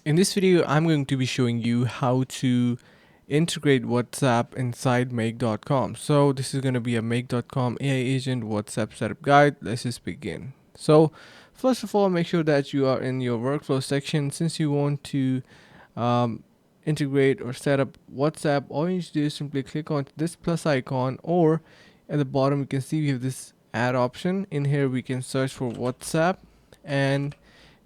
In this video, I'm going to be showing you how to integrate WhatsApp inside Make.com. So this is going to be a Make.com AI agent WhatsApp setup guide. Let's just begin. So first of all, make sure that you are in your workflow section. Since you want to um, integrate or set up WhatsApp, all you need to do is simply click on this plus icon, or at the bottom you can see we have this add option. In here we can search for WhatsApp, and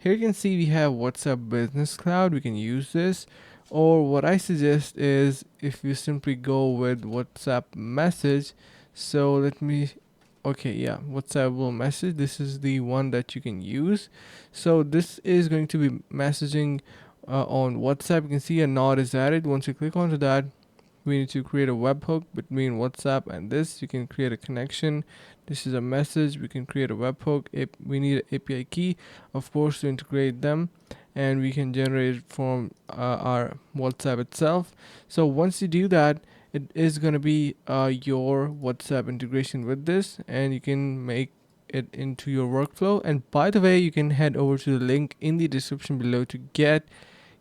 here you can see we have WhatsApp Business Cloud. We can use this, or what I suggest is if you simply go with WhatsApp Message. So let me, okay, yeah, WhatsApp will message. This is the one that you can use. So this is going to be messaging on WhatsApp. You can see a node is added. Once you click onto that, we need to create a webhook between WhatsApp and this. You can create a connection. This is a message. We can create a webhook. We need an API key, of course, to integrate them, and we can generate it from our WhatsApp itself. So once you do that, it is going to be your WhatsApp integration with this, and you can make it into your workflow. And by the way, you can head over to the link in the description below to get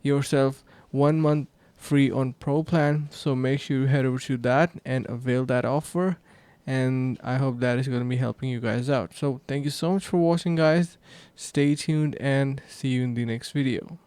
yourself 1 month free on Pro plan. So make sure you head over to that and avail that offer. And I hope that is going to be helping you guys out. So thank you so much for watching, guys. Stay tuned and see you in the next video.